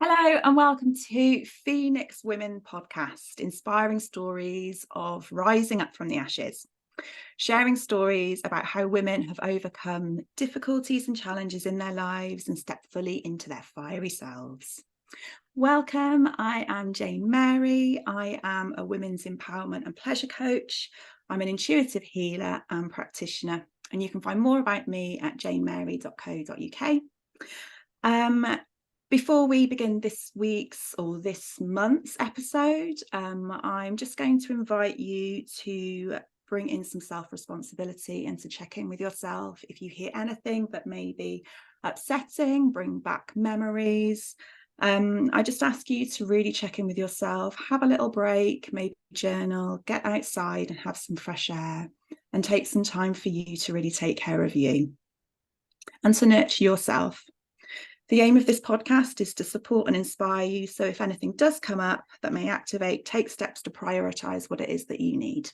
Hello and welcome to Phoenix Women Podcast, inspiring stories of rising up from the ashes, sharing stories about how women have overcome difficulties and challenges in their lives and stepped fully into their fiery selves. Welcome, I am Jane Mary. I am a women's empowerment and pleasure coach. I'm an intuitive healer and practitioner, and you can find more about me at janemary.co.uk. Before we begin this week's or this month's episode, I'm just going to invite you to bring in some self-responsibility and to check in with yourself. If you hear anything that may be upsetting, bring back memories. I just ask you to really check in with yourself, have a little break, maybe journal, get outside and have some fresh air, and take some time for you to really take care of you and to nurture yourself. The aim of this podcast is to support and inspire you. So if anything does come up that may activate, take steps to prioritise what it is that you need.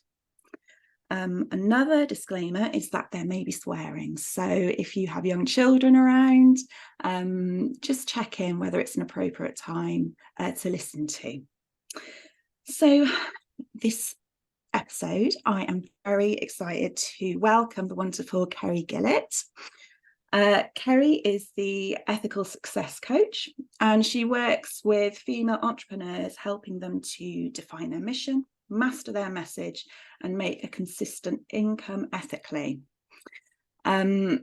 Another disclaimer is that there may be swearing. So if you have young children around, just check in whether it's an appropriate time to listen to. So this episode, I am very excited to welcome the wonderful Ceri Gillett. Ceri is the ethical success coach, and she works with female entrepreneurs, helping them to define their mission, master their message, and make a consistent income ethically. I'll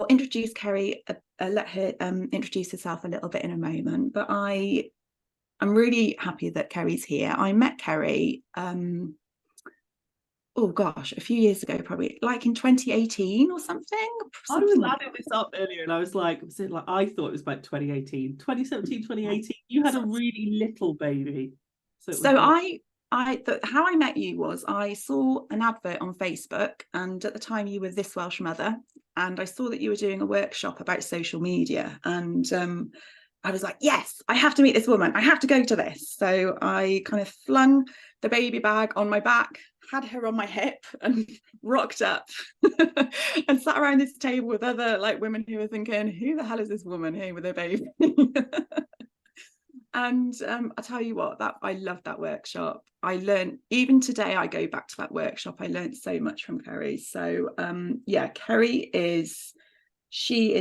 introduce Ceri, let her introduce herself a little bit in a moment, but I'm really happy that Ceri's here. I met Ceri a few years ago, probably like in 2018 or something. I was adding this up earlier and I was like, I thought it was about 2018, 2017, 2018. You had a really little baby. How I met you was I saw an advert on Facebook, and at the time you were This Welsh Mother, and I saw that you were doing a workshop about social media, and I was like, yes, I have to meet this woman. I have to go to this. So I kind of flung the baby bag on my back, had her on my hip and rocked up and sat around this table with other women who were thinking, who the hell is this woman here with her baby? And I tell you what, that I loved that workshop. I learned, even today I go back to that workshop, I learned so much from Ceri. So Ceri is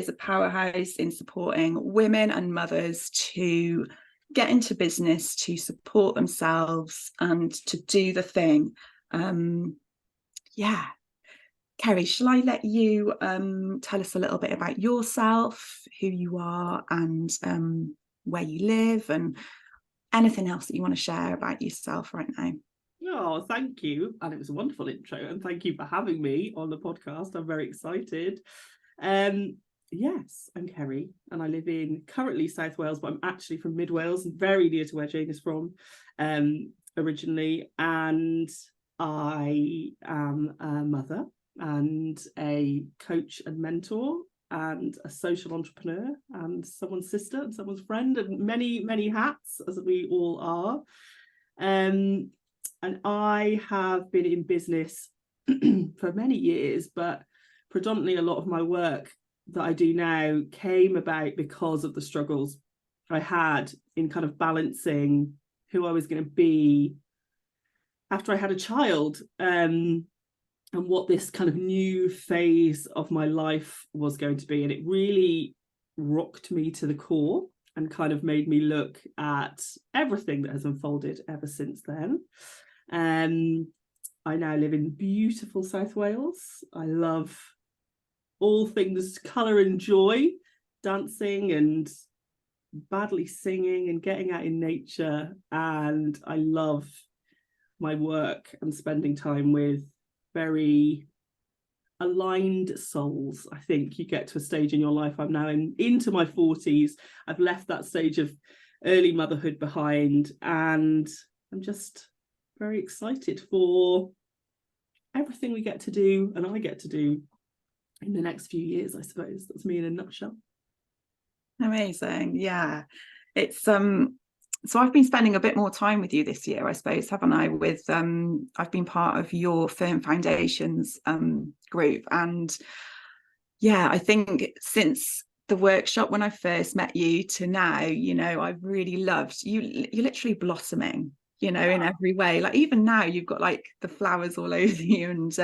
a powerhouse in supporting women and mothers to get into business, to support themselves and to do the thing. Ceri, shall I let you tell us a little bit about yourself, who you are, and where you live, and anything else that you want to share about yourself right now? Oh, thank you. And it was a wonderful intro. And thank you for having me on the podcast. I'm very excited. Yes, I'm Ceri, and I live in currently South Wales, but I'm actually from Mid Wales, very near to where Jane is from originally. And I am a mother and a coach and mentor and a social entrepreneur and someone's sister and someone's friend and many, many hats, as we all are. And I have been in business for many years, but predominantly a lot of my work that I do now came about because of the struggles I had in kind of balancing who I was going to be after I had a child, and what this kind of new phase of my life was going to be. And it really rocked me to the core and kind of made me look at everything that has unfolded ever since then. I now live in beautiful South Wales. I love all things colour and joy, dancing and badly singing and getting out in nature. And I love my work and spending time with very aligned souls. I think you get to a stage in your life, I'm now into my 40s. I've left that stage of early motherhood behind, and I'm just very excited for everything we get to do and I get to do in the next few years. I suppose that's me in a nutshell. Amazing. Yeah, it's so I've been spending a bit more time with you this year, I suppose, haven't I? With I've been part of your Firm Foundations group, and yeah, I think since the workshop when I first met you to now, you know, I've really loved you. You're literally blossoming, you know, in every way. Like even now you've got like the flowers all over you, and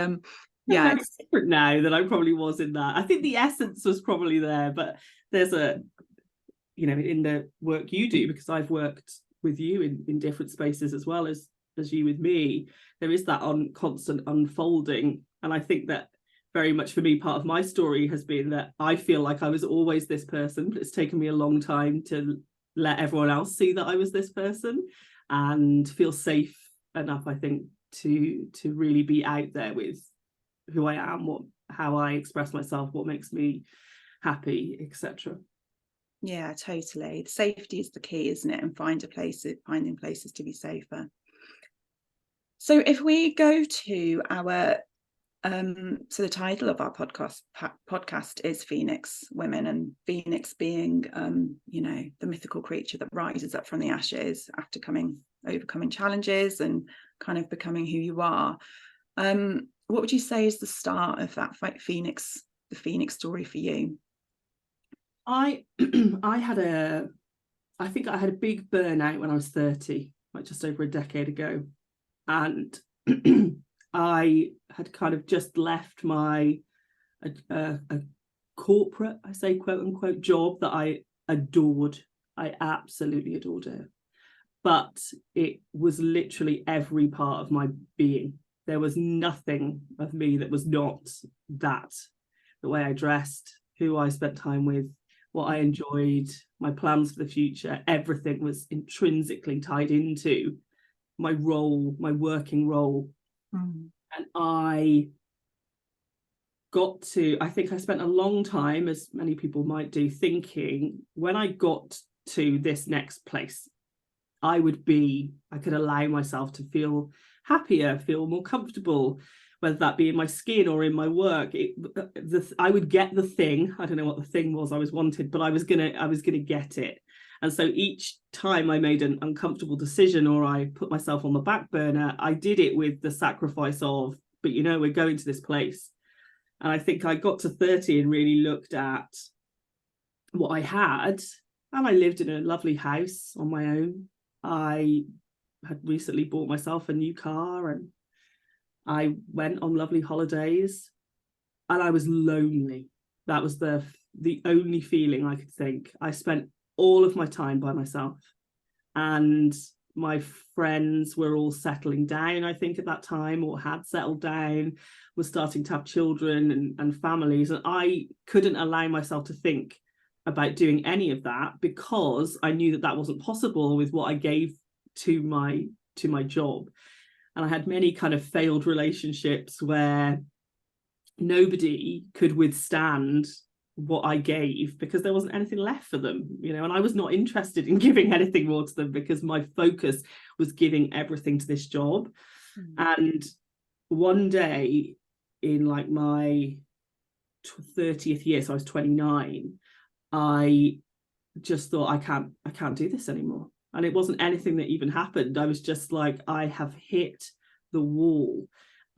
yeah, very different now than I probably was in that. I think the essence was probably there, but there's a, you know, in the work you do, because I've worked with you in different spaces as well as you with me, there is that constant unfolding. And I think that very much for me, part of my story has been that I feel like I was always this person, but it's taken me a long time to let everyone else see that I was this person and feel safe enough, I think, to really be out there with who I am, how I express myself, what makes me happy, etc. Yeah, totally. Safety is the key, isn't it? And finding places to be safer. So if we go to our so the title of our podcast is Phoenix Women, and Phoenix being you know, the mythical creature that rises up from the ashes after overcoming challenges and kind of becoming who you are. What would you say is the start of that the Phoenix story for you? I think I had a big burnout when I was 30, like just over a decade ago. And I had kind of just left my a corporate, I say quote unquote, job that I adored. I absolutely adored it. But it was literally every part of my being. There was nothing of me that was not that. The way I dressed, who I spent time with, what I enjoyed, my plans for the future, everything was intrinsically tied into my role, my working role. And I think I spent a long time, as many people might do, thinking when I got to this next place, I could allow myself to feel happier, feel more comfortable, whether that be in my skin or in my work. I would get the thing. I don't know what the thing was I was wanted, but I was gonna get it. And so each time I made an uncomfortable decision or I put myself on the back burner, I did it with the sacrifice of, but you know, we're going to this place. And I think I got to 30 and really looked at what I had. And I lived in a lovely house on my own. I had recently bought myself a new car and I went on lovely holidays, and I was lonely. That was the only feeling I could think. I spent all of my time by myself, and my friends were all settling down, I think, at that time, or had settled down, were starting to have children and families, and I couldn't allow myself to think about doing any of that because I knew that wasn't possible with what I gave to my job. And I had many kind of failed relationships where nobody could withstand what I gave because there wasn't anything left for them, you know, and I was not interested in giving anything more to them because my focus was giving everything to this job. And one day in like my 30th year, so I was 29, I just thought, I can't do this anymore. And it wasn't anything that even happened. I was just like, I have hit the wall.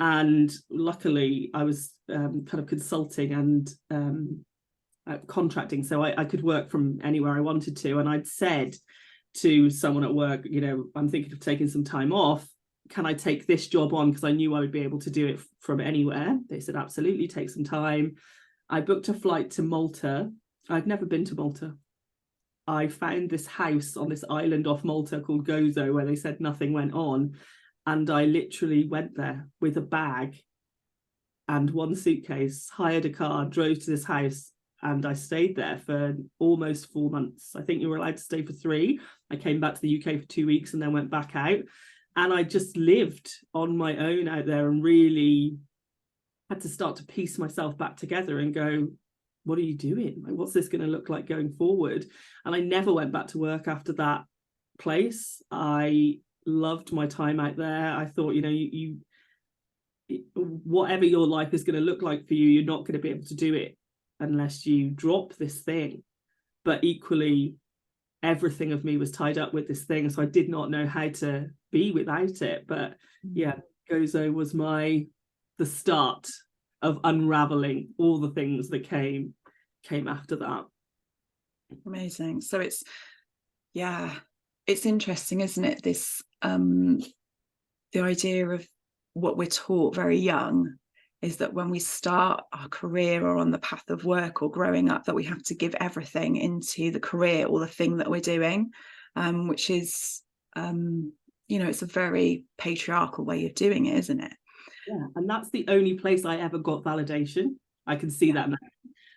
And luckily I was kind of consulting and contracting, so I could work from anywhere I wanted to. And I'd said to someone at work, you know, I'm thinking of taking some time off. Can I take this job on? Because I knew I would be able to do it from anywhere. They said, absolutely, take some time. I booked a flight to Malta. I'd never been to Malta. I found this house on this island off Malta called Gozo where they said nothing went on. And I literally went there with a bag and one suitcase, hired a car, drove to this house, and I stayed there for almost 4 months. I think you were allowed to stay for 3. I came back to the UK for 2 weeks and then went back out. And I just lived on my own out there and really had to start to piece myself back together and go, what are you doing? Like, what's this going to look like going forward? And I never went back to work after that place. I loved my time out there. I thought, you know, you whatever your life is going to look like for you, you're not going to be able to do it unless you drop this thing. But equally, everything of me was tied up with this thing, so I did not know how to be without it. But yeah, Gozo was the start of unraveling all the things that came after that. Amazing. So it's interesting, isn't it, this the idea of what we're taught very young is that when we start our career or on the path of work or growing up, that we have to give everything into the career or the thing that we're doing, which is it's a very patriarchal way of doing it, isn't it? Yeah, and that's the only place I ever got validation. I can see that now.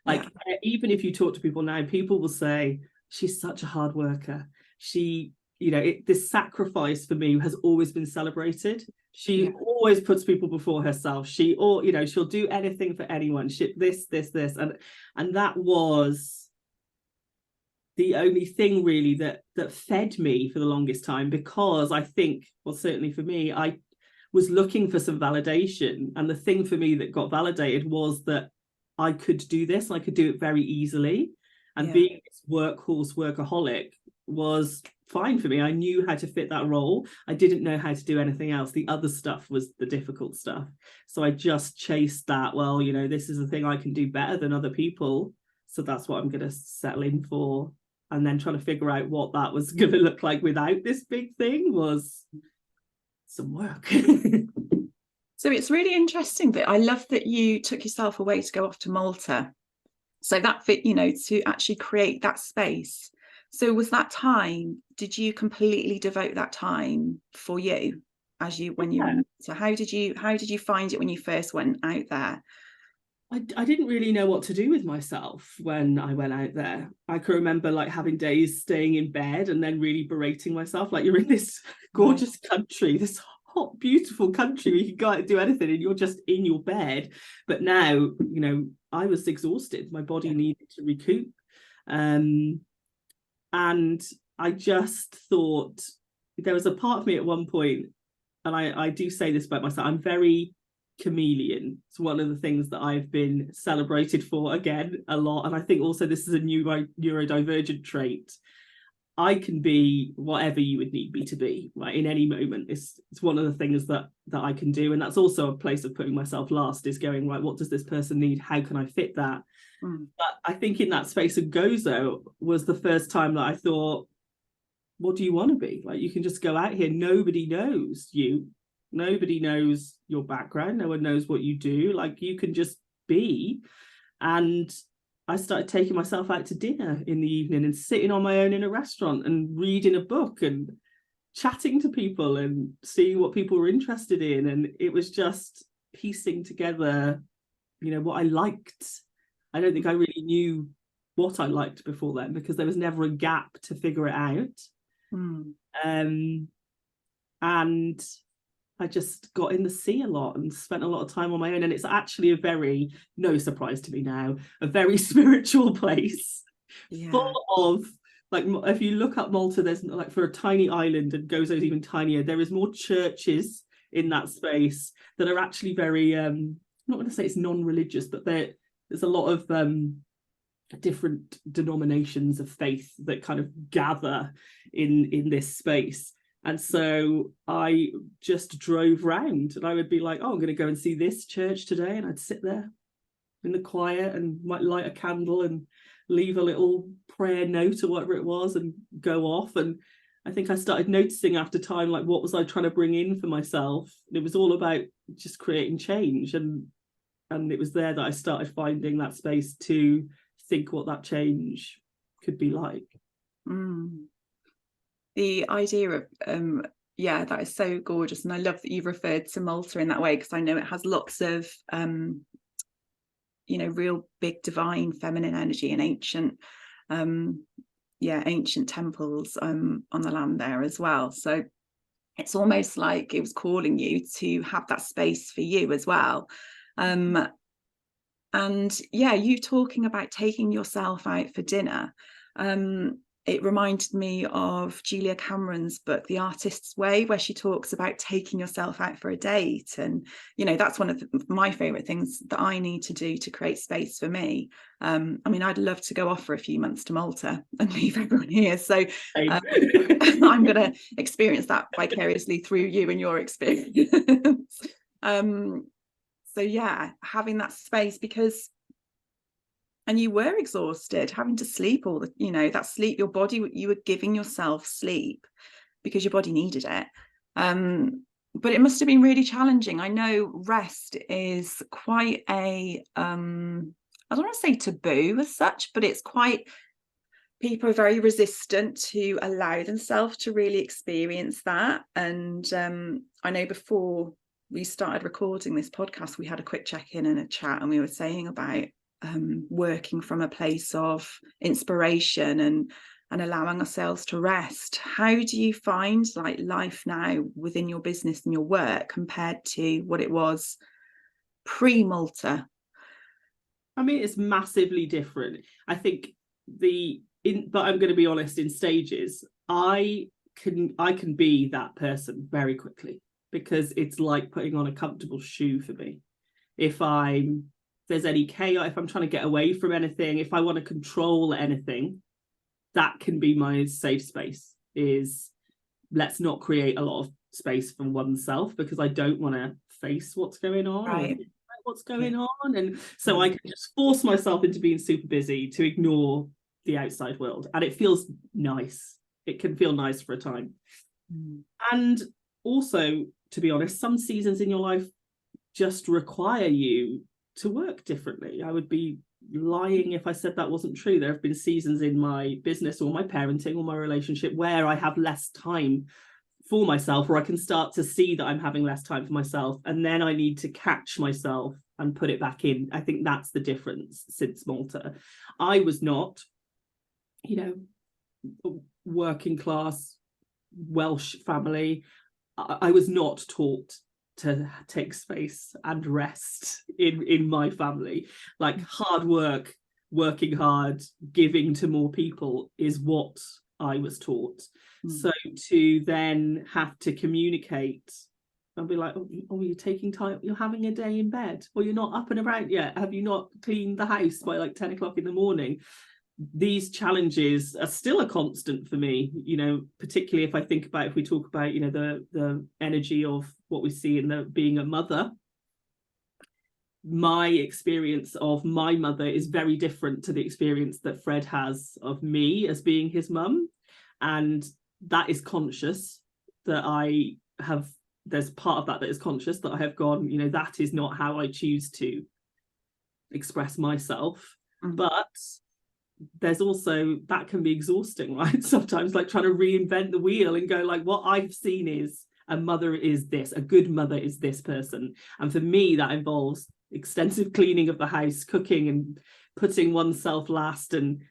Like, even if you talk to people now, people will say, she's such a hard worker. She, this sacrifice for me has always been celebrated. She always puts people before herself. She'll do anything for anyone. This. And that was the only thing really that fed me for the longest time, because I think, well, certainly for me, I was looking for some validation. And the thing for me that got validated was that I could do this. I could do it very easily. And being this workaholic was fine for me. I knew how to fit that role. I didn't know how to do anything else. The other stuff was the difficult stuff. So I just chased that. Well, this is the thing I can do better than other people. So that's what I'm going to settle in for. And then trying to figure out what that was going to look like without this big thing was some work. So it's really interesting that I love that you took yourself away to go off to Malta. So that fit, to actually create that space. So was that time, did you completely devote that time for you when you went? So how did you find it when you first went out there? I didn't really know what to do with myself when I went out there. I can remember like having days staying in bed and then really berating myself, like, you're in this gorgeous country, this hot, beautiful country where you can go out and do anything and you're just in your bed. But now, I was exhausted. My body needed to recoup. And I just thought, there was a part of me at one point, and I do say this about myself, I'm very chameleon. It's one of the things that I've been celebrated for, again, a lot. And I think also this is a new neurodivergent trait. I can be whatever you would need me to be, right, in any moment. It's one of the things that I can do. And that's also a place of putting myself last, is going, right, what does this person need? How can I fit that? But I think in that space of Gozo was the first time that I thought, what do you want to be? Like, you can just go out here. Nobody knows you. Nobody knows your background. No one knows what you do. Like, you can just be. And I started taking myself out to dinner in the evening and sitting on my own in a restaurant and reading a book and chatting to people and seeing what people were interested in. And it was just piecing together, what I liked. I don't think I really knew what I liked before then, because there was never a gap to figure it out. And I just got in the sea a lot and spent a lot of time on my own. And it's actually a very, no surprise to me now, a very spiritual place, full of, like, if you look up Malta, there's, like, for a tiny island, and Gozo's even tinier, there is more churches in that space that are actually very, I'm not going to say it's non-religious, but there's a lot of different denominations of faith that kind of gather in this space. And so I just drove round, and I would be like, oh, I'm going to go and see this church today. And I'd sit there in the quiet and might light a candle and leave a little prayer note or whatever it was and go off. And I think I started noticing after time, like, what was I trying to bring in for myself? And it was all about just creating change. And it was there that I started finding that space to think what that change could be like. The idea of that is so gorgeous, and I love that you've referred to Malta in that way, because I know it has lots of real big divine feminine energy and ancient temples on the land there as well. So it's almost like it was calling you to have that space for you as well. And you talking about taking yourself out for dinner, it reminded me of Julia Cameron's book, The Artist's Way, where she talks about taking yourself out for a date. And, that's one of my favourite things that I need to do to create space for me. I'd love to go off for a few months to Malta and leave everyone here. So I'm going to experience that vicariously through you and your experience. Having that space, because And you were exhausted, having to sleep all the, that sleep, your body, you were giving yourself sleep because your body needed it. But it must have been really challenging. I know rest is quite a, I don't want to say taboo as such, but it's quite, people are very resistant to allow themselves to really experience that. And I know before we started recording this podcast, we had a quick check-in and a chat, and we were saying about working from a place of inspiration and allowing ourselves to rest. How do you find like life now within your business and your work compared to what it was pre-Malta? I mean, it's massively different. I think but I'm going to be honest, in stages, I can be that person very quickly, because it's like putting on a comfortable shoe for me. If there's any chaos, if I'm trying to get away from anything, if I want to control anything, that can be my safe space. Is let's not create a lot of space for oneself, because I don't want to face what's going on, right, or what's going on. And so I can just force myself into being super busy to ignore the outside world, and it feels nice. It can feel nice for a time. And also, to be honest, some seasons in your life just require you to work differently. I would be lying if I said that wasn't true. There have been seasons in my business or my parenting or my relationship where I have less time for myself, or I can start to see that I'm having less time for myself, and then I need to catch myself and put it back in. I think that's the difference since Malta. I was not, working class Welsh family. I was not taught to take space and rest in my family. Like, hard work, working hard, giving to more people is what I was taught. So to then have to communicate and be like, oh, you're taking time, you're having a day in bed, or you're not up and about yet, have you not cleaned the house by like 10 o'clock in the morning? These challenges are still a constant for me, particularly if I think about, if we talk about, the energy of what we see in being a mother. My experience of my mother is very different to the experience that Fred has of me as being his mum. And that is conscious, there's part of that is conscious, that I have gone, that is not how I choose to express myself. But there's also, that can be exhausting, right? Sometimes, like trying to reinvent the wheel and go like, what I've seen is a mother is this, a good mother is this person. And for me, that involves extensive cleaning of the house, cooking, and putting oneself last, and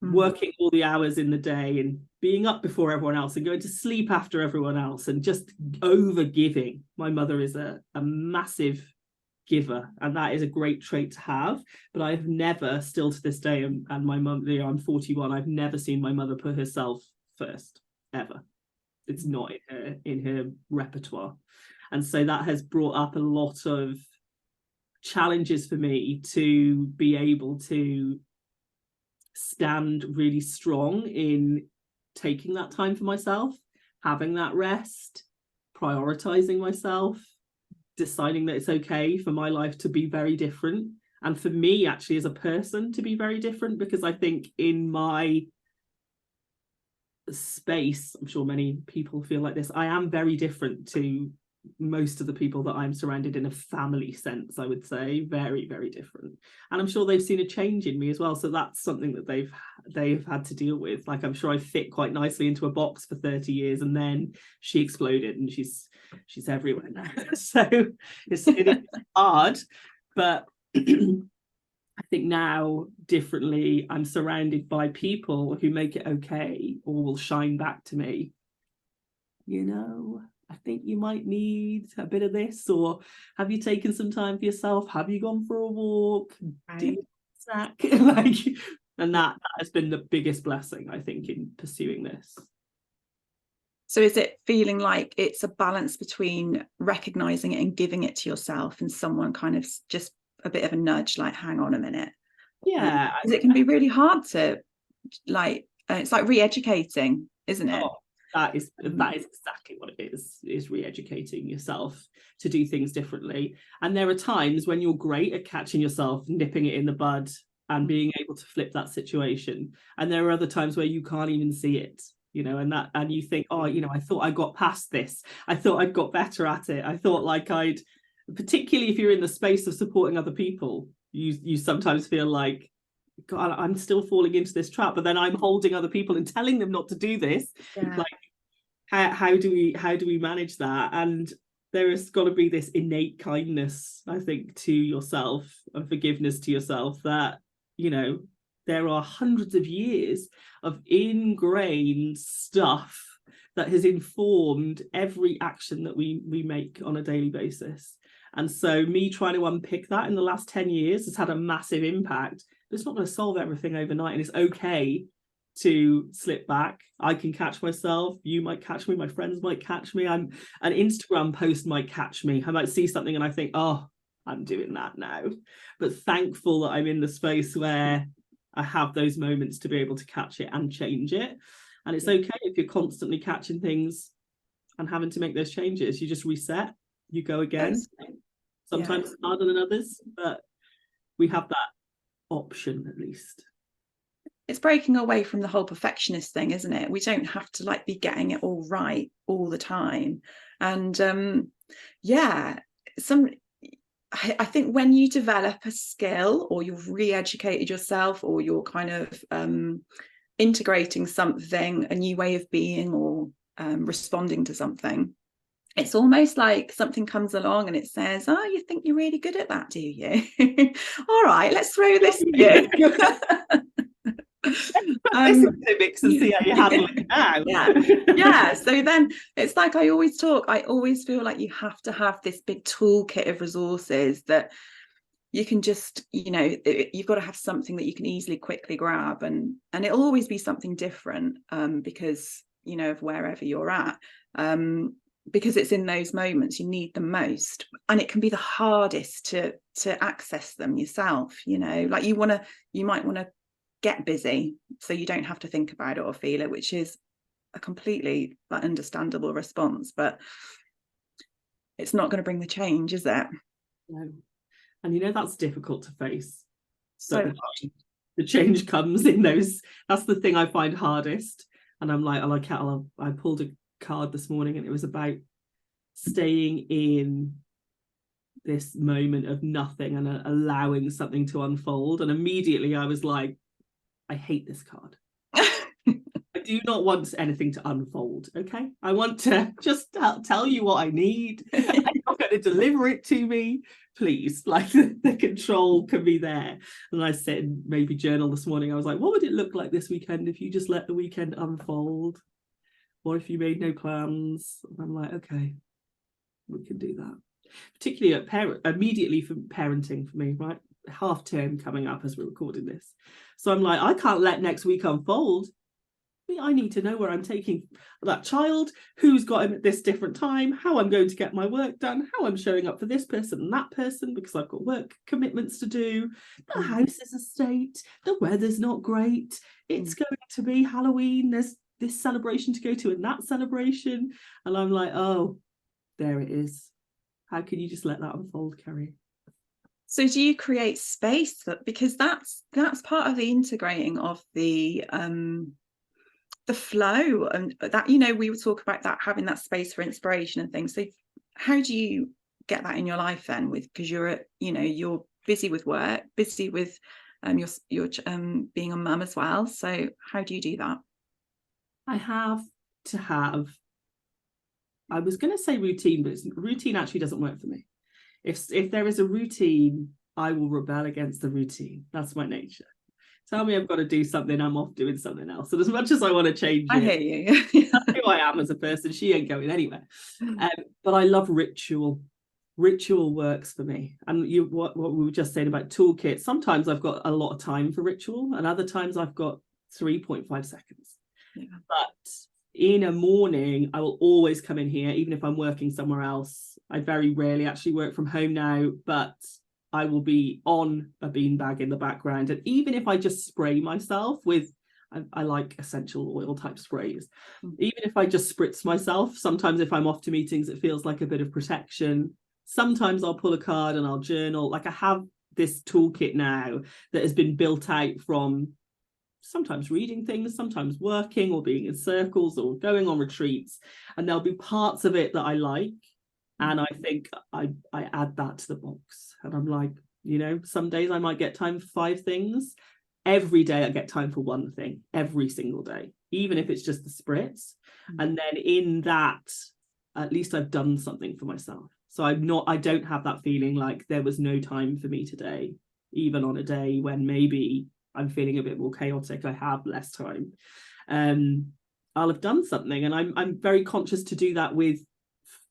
working all the hours in the day, and being up before everyone else, and going to sleep after everyone else, and just over giving. My mother is a massive giver, and that is a great trait to have. But I've never, still to this day, and my mum, I'm 41, I've never seen my mother put herself first, ever. It's not in her repertoire. And so that has brought up a lot of challenges for me to be able to stand really strong in taking that time for myself, having that rest, prioritizing myself, deciding that it's okay for my life to be very different, and for me actually as a person to be very different. Because I think in my space, I'm sure many people feel like this, I am very different to most of the people that I'm surrounded in a family sense. I would say very, very different, and I'm sure they've seen a change in me as well. So that's something that they've had to deal with. Like, I'm sure I fit quite nicely into a box for 30 years, and then she exploded, and she's everywhere now. So it's hard, but I think now differently, I'm surrounded by people who make it okay, or will shine back to me, I think you might need a bit of this, or have you taken some time for yourself? Have you gone for a walk? Do you snack? And that has been the biggest blessing, I think, in pursuing this. So is it feeling like it's a balance between recognizing it and giving it to yourself, and someone kind of just a bit of a nudge, like, hang on a minute? Yeah. Because it can be really hard to, like, it's like re-educating, isn't it? Oh, that is exactly what it is re-educating yourself to do things differently. And there are times when you're great at catching yourself, nipping it in the bud, and being able to flip that situation. And there are other times where you can't even see it, you know, and you think, oh, you know, I thought I got past this. I thought I'd got better at it. I thought like particularly if you're in the space of supporting other people, you sometimes feel like, God, I'm still falling into this trap, but then I'm holding other people and telling them not to do this. Yeah. Like, how do we manage that? And there has got to be this innate kindness, I think, to yourself and forgiveness to yourself, that, you know, there are hundreds of years of ingrained stuff that has informed every action that we make on a daily basis. And so me trying to unpick that in the last 10 years has had a massive impact. It's not going to solve everything overnight, and it's okay to slip back. I can catch myself, you might catch me, my friends might catch me, an Instagram post might catch me. I might see something and I think, oh, I'm doing that now. But thankful that I'm in the space where I have those moments to be able to catch it and change it. And it's okay if you're constantly catching things and having to make those changes. You just reset, you go again. Sometimes it's harder than others, but we have that option at least. It's breaking away from the whole perfectionist thing, isn't it? We don't have to like be getting it all right all the time. And I think when you develop a skill, or you've re-educated yourself, or you're kind of integrating something, a new way of being, or responding to something, it's almost like something comes along and it says, oh, you think you're really good at that, do you? All right, let's throw this in. Mix and see how you handle it now. So then it's like I always feel like you have to have this big toolkit of resources that you can just, you know, you've got to have something that you can easily quickly grab, and it'll always be something different, because, you know, of wherever you're at, because it's in those moments you need them most, and it can be the hardest to access them yourself. You know, like you might want to get busy so you don't have to think about it or feel it, which is a completely understandable response, but it's not going to bring the change, is it? No. And you know, that's difficult to face. So the change comes in those, that's the thing I find hardest. And I'm like, I pulled a card this morning and it was about staying in this moment of nothing and allowing something to unfold. And immediately I was like, I hate this card. I do not want anything to unfold, okay? I want to just tell you what I need. I'm not going to deliver it to me, please. Like the control can be there. And I said, maybe journal this morning, I was like, what would it look like this weekend if you just let the weekend unfold? Or if you made no plans? And I'm like, okay, we can do that. Particularly immediately for parenting for me, right? Half term coming up as we're recording this. So I'm like, I can't let next week unfold. I need to know where I'm taking that child, who's got him at this different time, how I'm going to get my work done, how I'm showing up for this person and that person because I've got work commitments to do. The house is a state. The weather's not great. It's going to be Halloween. There's this celebration to go to and that celebration. And I'm like, oh, there it is. How can you just let that unfold, Ceri? So do you create space because that's part of the integrating of the flow, and that, you know, we would talk about that, having that space for inspiration and things. So how do you get that in your life then, because you're busy with work, busy with your being a mum as well, so how do you do that? I have to have, I was going to say routine, but routine actually doesn't work for me. If there is a routine, I will rebel against the routine. That's my nature. Tell me I've got to do something, I'm off doing something else. And as much as I want to change it, I hear you. that's who I am as a person. She ain't going anywhere. But I love ritual. Ritual works for me. And what we were just saying about toolkit, sometimes I've got a lot of time for ritual and other times I've got 3.5 seconds. Yeah. But in a morning, I will always come in here, even if I'm working somewhere else. I very rarely actually work from home now, but I will be on a beanbag in the background. And even if I just spray myself with, I like essential oil type sprays, even if I just spritz myself, sometimes if I'm off to meetings, it feels like a bit of protection. Sometimes I'll pull a card and I'll journal. Like I have this toolkit now that has been built out from sometimes reading things, sometimes working or being in circles or going on retreats, and there'll be parts of it that I like, and I think I add that to the box, and I'm like, some days I might get time for 5 things. Every day I get time for 1 thing, every single day, even if it's just the spritz. And then in that, at least I've done something for myself. So I don't have that feeling like there was no time for me today, even on a day when maybe I'm feeling a bit more chaotic, I have less time. I'll have done something, and I'm very conscious to do that with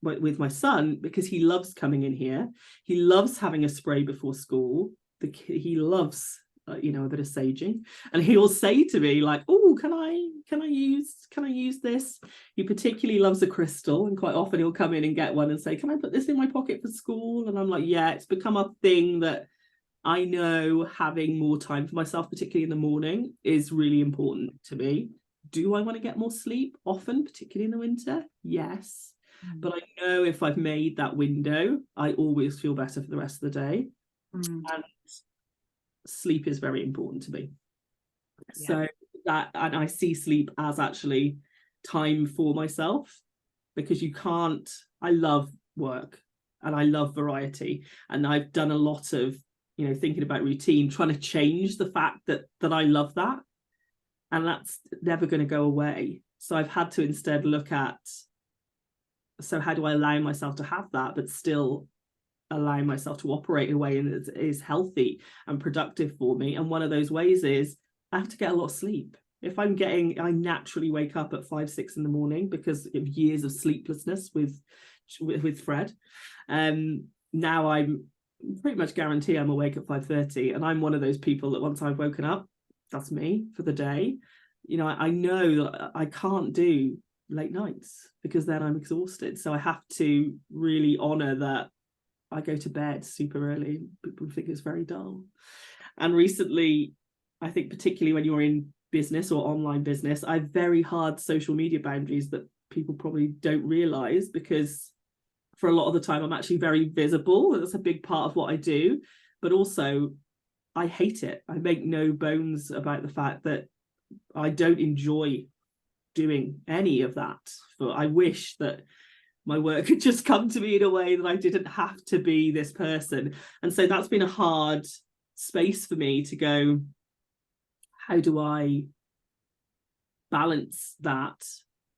my son, because he loves coming in here. He loves having a spray before school. He loves a bit of saging, and he'll say to me like, oh, can I use this? He particularly loves a crystal, and quite often he'll come in and get one and say, can I put this in my pocket for school? And I'm like, yeah. It's become a thing that I know having more time for myself, particularly in the morning, is really important to me. Do I want to get more sleep often, particularly in the winter? Yes. But I know if I've made that window, I always feel better for the rest of the day. And sleep is very important to me. Yeah. So that, and I see sleep as actually time for myself, because I love work and I love variety. And I've done a lot of, thinking about routine, trying to change the fact that I love that. And that's never going to go away. So I've had to instead look at, so how do I allow myself to have that, but still allow myself to operate in a way that is healthy and productive for me? And one of those ways is I have to get a lot of sleep. If I naturally wake up at 5-6 in the morning because of years of sleeplessness with Fred. Now I'm pretty much guarantee I'm awake at 5:30, and I'm one of those people that once I've woken up, that's me for the day. I know that I can't do late nights because then I'm exhausted. So I have to really honor that I go to bed super early. People think it's very dull. And recently, I think particularly when you're in business or online business, I have very hard social media boundaries that people probably don't realize, because for a lot of the time I'm actually very visible. That's a big part of what I do. But also, I hate it. I make no bones about the fact that I don't enjoy doing any of that. I wish that my work could just come to me in a way that I didn't have to be this person. And so that's been a hard space for me to go, how do I balance that?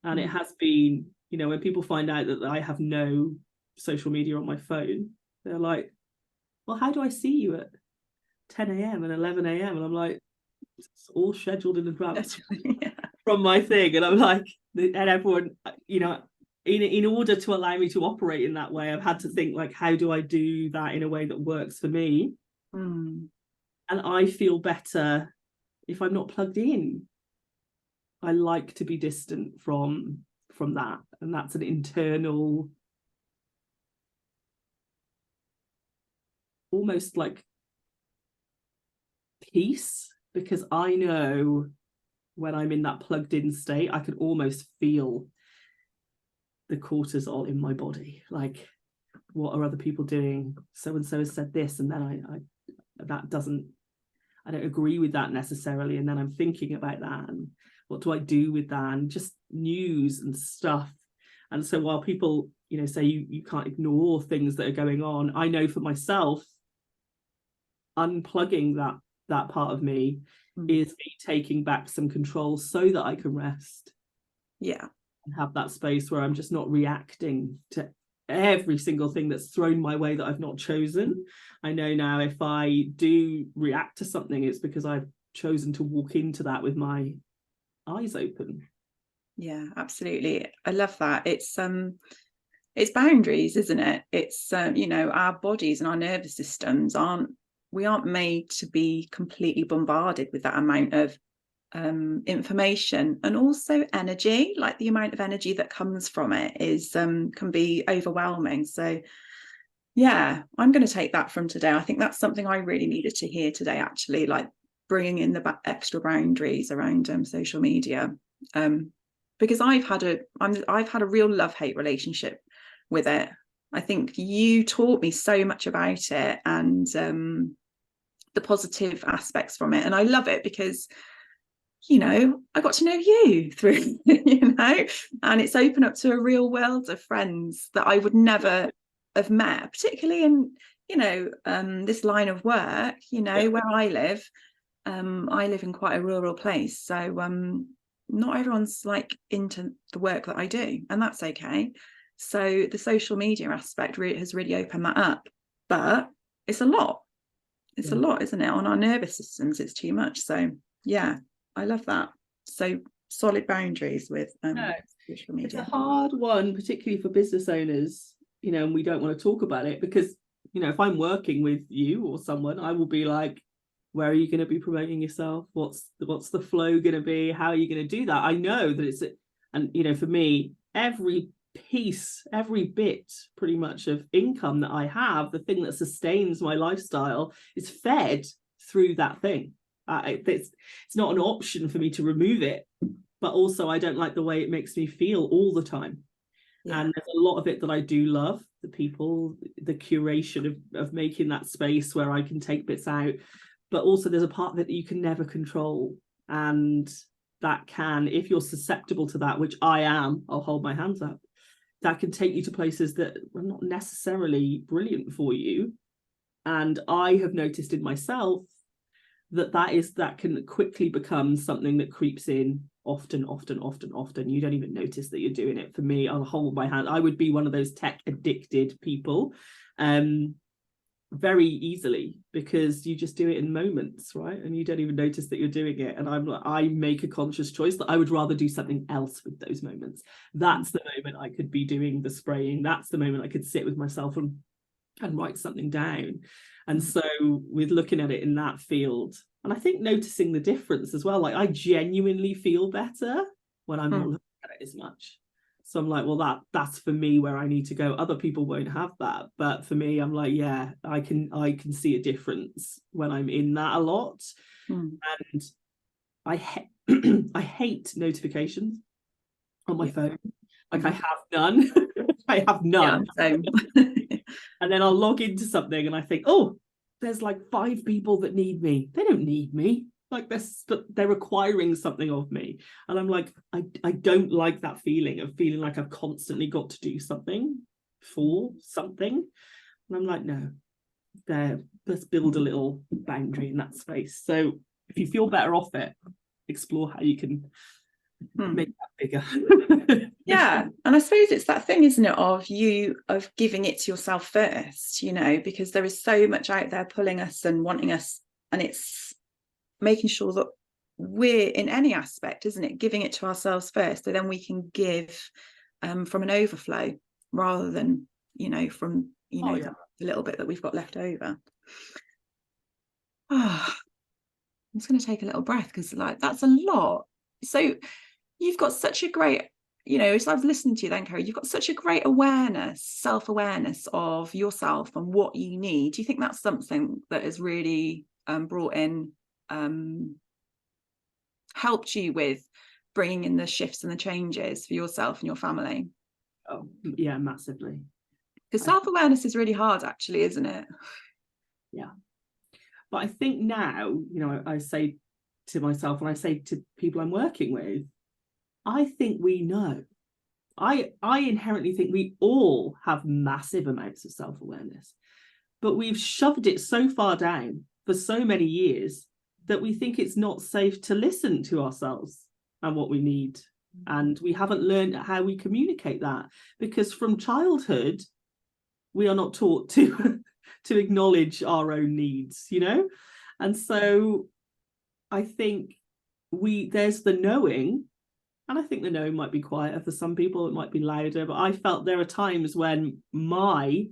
And it has been, when people find out that I have no social media on my phone, they're like, well, how do I see you at 10 a.m. and 11 a.m? And I'm like, it's all scheduled in advance from my thing. And I'm like, and everyone, in order to allow me to operate in that way, I've had to think like, how do I do that in a way that works for me? And I feel better if I'm not plugged in. I like to be distant from that, and that's an internal, almost like peace, because I know when I'm in that plugged in state, I can almost feel the cortisol in my body, like, what are other people doing? So and so has said this, and then I don't agree with that necessarily, and then I'm thinking about that, and what do I do with that, and just news and stuff. And so while people say you can't ignore things that are going on, I know for myself, unplugging that part of me is me taking back some control so that I can rest, and have that space where I'm just not reacting to every single thing that's thrown my way that I've not chosen. I know now if I do react to something, it's because I've chosen to walk into that with my eyes open. Yeah, absolutely. I love that. It's boundaries, isn't it? It's our bodies and our nervous systems aren't made to be completely bombarded with that amount of information, and also energy. Like, the amount of energy that comes from it is can be overwhelming. So yeah, I'm going to take that from today. I think that's something I really needed to hear today, actually, like bringing in the extra boundaries around social media, because I've had a real love-hate relationship with it. I think you taught me so much about it, and the positive aspects from it. And I love it because, you know, I got to know you through, you know, and it's opened up to a real world of friends that I would never have met, particularly in, you know, this line of work, you know, where I live in quite a rural place. So not everyone's like into the work that I do, and that's okay. So the social media aspect has really opened that up. But it's a lot. It's a lot, isn't it? On our nervous systems, it's too much. So yeah, I love that. So solid boundaries with social media. It's a hard one, particularly for business owners, you know, and we don't want to talk about it because, you know, if I'm working with you or someone, I will be like, where are you going to be promoting yourself? What's the flow going to be? How are you going to do that? I know that it's, and, you know, for me, every piece, every bit pretty much of income that I have, the thing that sustains my lifestyle is fed through that thing. It's not an option for me to remove it, but also I don't like the way it makes me feel all the time. Yeah. And there's a lot of it that I do love, the people, the curation of making that space where I can take bits out, but also there's a part of it that you can never control, and that can, if you're susceptible to that, which I am, I'll hold my hands up, that can take you to places that are not necessarily brilliant for you. And I have noticed in myself that can quickly become something that creeps in often. You don't even notice that you're doing it. For me, I'll hold my hand. I would be one of those tech addicted people very easily, because you just do it in moments, right? And you don't even notice that you're doing it. And I make a conscious choice that I would rather do something else with those moments. That's the moment I could be doing the spraying. That's the moment I could sit with myself and write something down. And so with looking at it in that field, and I think noticing the difference as well, like I genuinely feel better when I'm not looking at it as much. So I'm like, well, that's for me where I need to go. Other people won't have that, but for me, I'm like, yeah, I can see a difference when I'm in that a lot. And I hate notifications on my phone. Like I have none. I have none. Yeah, same. And then I'll log into something and I think, oh, there's like 5 people that need me. They don't need me. Like they're requiring something of me. And I'm like, I don't like that feeling of feeling like I've constantly got to do something for something. And I'm like, no, let's build a little boundary in that space. So if you feel better off it, explore how you can make that bigger. Yeah. And I suppose it's that thing, isn't it, of giving it to yourself first, you know, because there is so much out there pulling us and wanting us, and it's making sure that we're in any aspect, isn't it, giving it to ourselves first, so then we can give from an overflow rather than, you know, from, you know, the little bit that we've got left over. I'm just going to take a little breath, because like that's a lot. So you've got such a great, you know, as I've listened to you then, Ceri, you've got such a great self-awareness of yourself and what you need. Do you think that's something that has really brought in, helped you with bringing in the shifts and the changes for yourself and your family? Oh, yeah, massively. Because self-awareness is really hard, actually, isn't it? Yeah. But I think now, you know, I say to myself, and I say to people I'm working with, I think we know. I inherently think we all have massive amounts of self-awareness, but we've shoved it so far down for so many years that we think it's not safe to listen to ourselves and what we need. And we haven't learned how we communicate that, because from childhood, we are not taught to acknowledge our own needs, you know? And so I think there's the knowing, and I think the knowing might be quieter for some people, it might be louder, but I felt there are times when my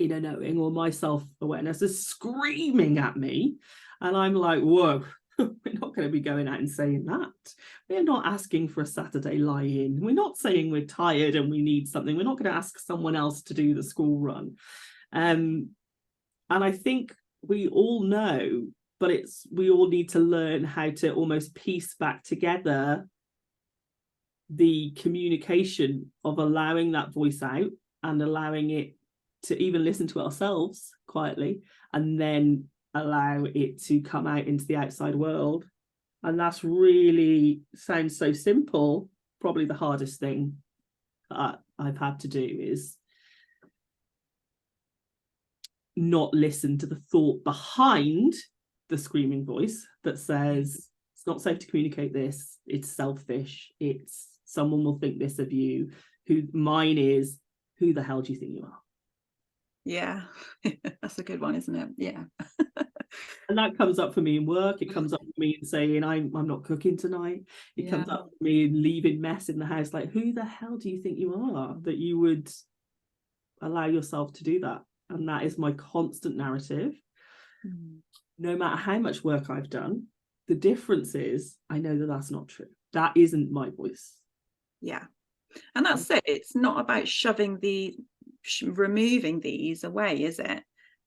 inner knowing or my self-awareness is screaming at me, and I'm like, whoa, we're not going to be going out and saying that. We're not asking for a Saturday lie-in. We're not saying we're tired and we need something. We're not going to ask someone else to do the school run. And I think we all know, but we all need to learn how to almost piece back together the communication of allowing that voice out and allowing it to even listen to ourselves quietly, and then allow it to come out into the outside world. And that's really, sounds so simple, probably the hardest thing that I've had to do is not listen to the thought behind the screaming voice that says it's not safe to communicate this, it's selfish, it's someone will think this of you. Who mine is, who the hell do you think you are? Yeah. That's a good one, isn't it? Yeah. And that comes up for me in work. It comes up for me in saying I'm not cooking tonight. It comes up for me in leaving mess in the house. Like, who the hell do you think you are that you would allow yourself to do that? And that is my constant narrative. No matter how much work I've done, the difference is I know that that's not true. That isn't my voice. Yeah. And that's it. It's not about removing these away, is it?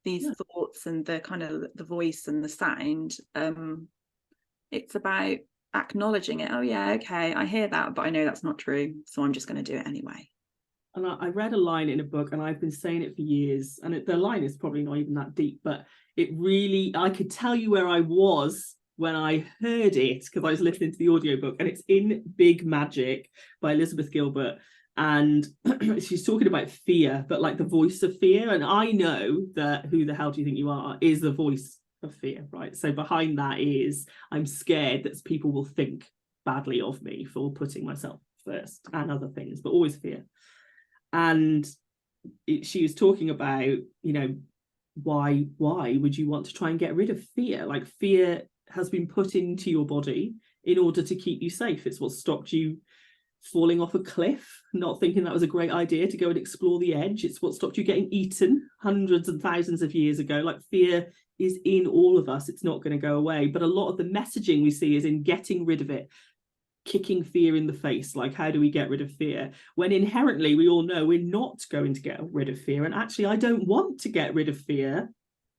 These thoughts and the kind of the voice and the sound. It's about acknowledging it. Oh yeah, okay, I hear that, but I know that's not true, so I'm just going to do it anyway. And I read a line in a book, and I've been saying it for years, and the line is probably not even that deep, but it really, I could tell you where I was when I heard it, because I was listening to the audiobook, and it's in Big Magic by Elizabeth Gilbert. And she's talking about fear, but like the voice of fear. And I know that who the hell do you think you are is the voice of fear, right? So behind that is I'm scared that people will think badly of me for putting myself first and other things, but always fear. And she was talking about, you know, why would you want to try and get rid of fear? Like, fear has been put into your body in order to keep you safe. It's what stopped you falling off a cliff, not thinking that was a great idea to go and explore the edge. It's what stopped you getting eaten hundreds and thousands of years ago. Like, fear is in all of us. It's not going to go away. But a lot of the messaging we see is in getting rid of it, kicking fear in the face. Like, how do we get rid of fear? When inherently we all know we're not going to get rid of fear. And actually, I don't want to get rid of fear.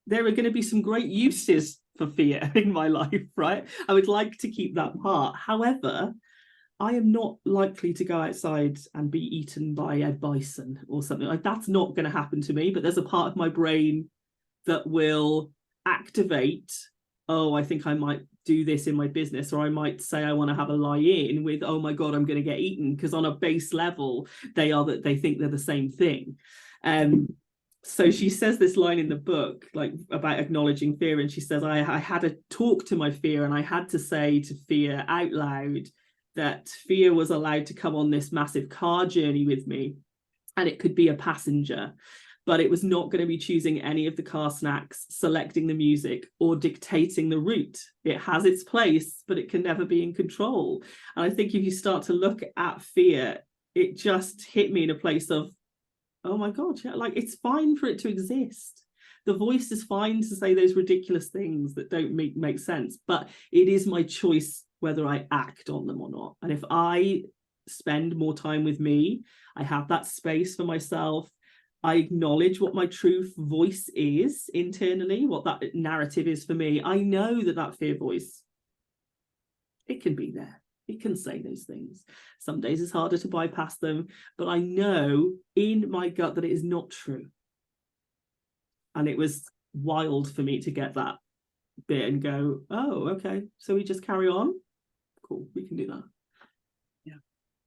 There are going to be some great uses for fear in my life, right? I would like to keep that part. However, I am not likely to go outside and be eaten by a bison or something. Like, that's not going to happen to me. But there's a part of my brain that will activate, oh, I think I might do this in my business, or I might say I want to have a lie-in with, oh my God, I'm going to get eaten, because on a base level, they think they're the same thing. So she says this line in the book, like, about acknowledging fear, and she says, I had a talk to my fear, and I had to say to fear out loud that fear was allowed to come on this massive car journey with me, and it could be a passenger, but it was not going to be choosing any of the car snacks, selecting the music, or dictating the route. It has its place, but it can never be in control. And I think if you start to look at fear, it just hit me in a place of, oh my God, yeah, like, it's fine for it to exist. The voice is fine to say those ridiculous things that don't make sense, but it is my choice whether I act on them or not. And if I spend more time with me, I have that space for myself, I acknowledge what my true voice is internally, what that narrative is for me, I know that fear voice, it can be there. It can say those things. Some days it's harder to bypass them, but I know in my gut that it is not true. And it was wild for me to get that bit and go, oh, okay, so we just carry on. Cool, we can do that. Yeah.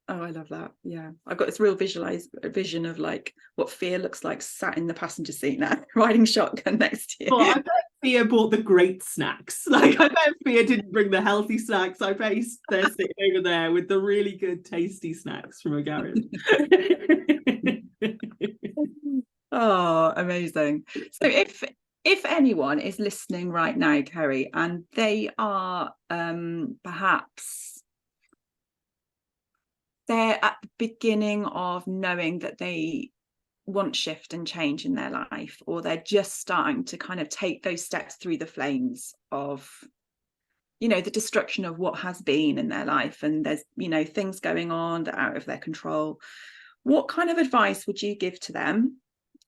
Oh, I love that. Yeah, I've got this real vision of like what fear looks like sat in the passenger seat now, riding shotgun next to you. Well, I bet fear bought the great snacks. Like, I bet fear didn't bring the healthy snacks. I bet they're sitting over there with the really good, tasty snacks from a garage. Oh, amazing. So if anyone is listening right now, Ceri, and they are perhaps they're at the beginning of knowing that they want shift and change in their life, or they're just starting to kind of take those steps through the flames of, you know, the destruction of what has been in their life, and there's, you know, things going on that are out of their control, what kind of advice would you give to them?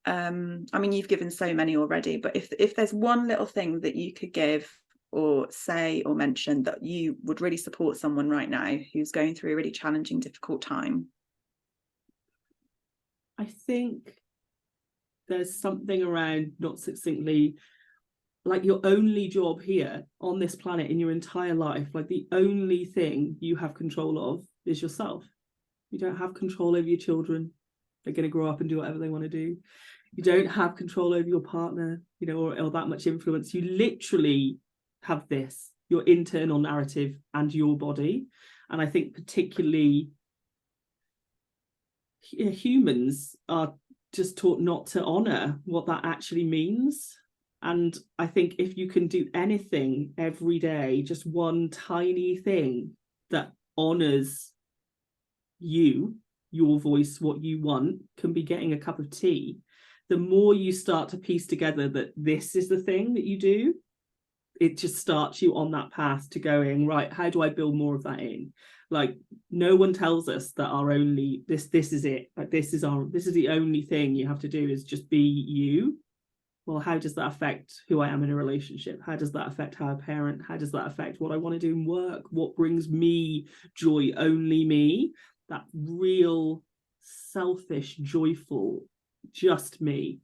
I mean, you've given so many already, but if there's one little thing that you could give or say or mention that you would really support someone right now who's going through a really challenging, difficult time. I think there's something around not succinctly like your only job here on this planet in your entire life, like the only thing you have control of is yourself. You don't have control over your children. They're going to grow up and do whatever they want to do. You don't have control over your partner, you know, or that much influence. You literally have this, your internal narrative and your body. And I think particularly humans are just taught not to honor what that actually means. And I think if you can do anything every day, just one tiny thing that honors you, your voice, what you want, can be getting a cup of tea. The more you start to piece together that this is the thing that you do, it just starts you on that path to going, right, how do I build more of that in? Like, no one tells us that our only this is it, like this is the only thing you have to do is just be you. Well, how does that affect who I am in a relationship? How does that affect how I parent? How does that affect what I want to do in work? What brings me joy? Only me. That real selfish, joyful, just me,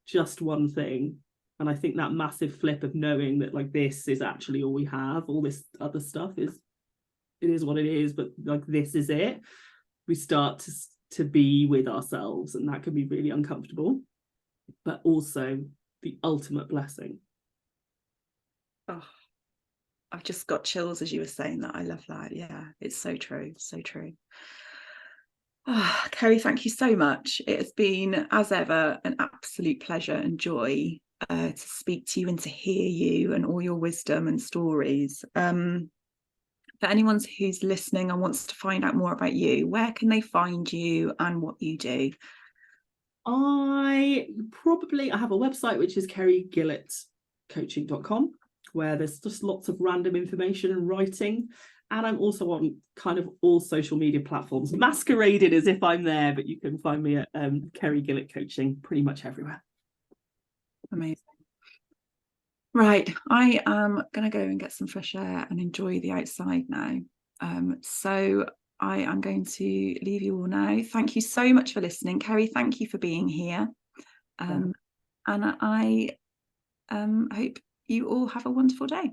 just one thing. And I think that massive flip of knowing that like this is actually all we have, all this other stuff is, it is what it is, but like this is it. We start to be with ourselves, and that can be really uncomfortable, but also the ultimate blessing. Oh, I've just got chills as you were saying that. I love that. Yeah, it's so true. So true. Oh, Ceri, thank you so much. It has been, as ever, an absolute pleasure and joy to speak to you and to hear you and all your wisdom and stories. For anyone who's listening and wants to find out more about you, where can they find you and what you do? I have a website, which is CeriGillettCoaching.com, where there's just lots of random information and writing. And I'm also on kind of all social media platforms, masqueraded as if I'm there, but you can find me at Ceri Gillett Coaching pretty much everywhere. Amazing. Right, I am going to go and get some fresh air and enjoy the outside now. So I am going to leave you all now. Thank you so much for listening. Ceri, thank you for being here. And I hope you all have a wonderful day.